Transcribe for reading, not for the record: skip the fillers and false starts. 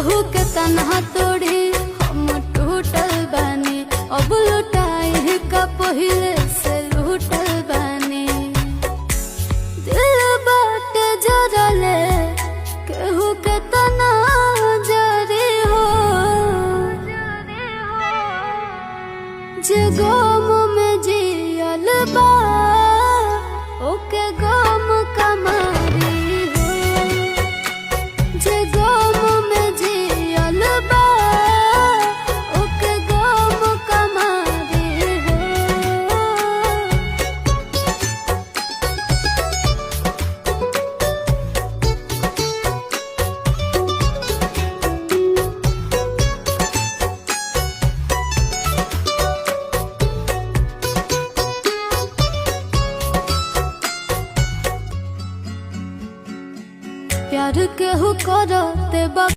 केहू के तन्हा तोड़ी हम टूटल बानी, अब लुटाई का पहिले से लूटल बानी। दिल बाट जरले केहू के तना जरी हो, जे गम में जियल बा ओके गम कमारी हो, जे गम में जियल बा ओके गम कमारी हो। प्यार केहू करते बा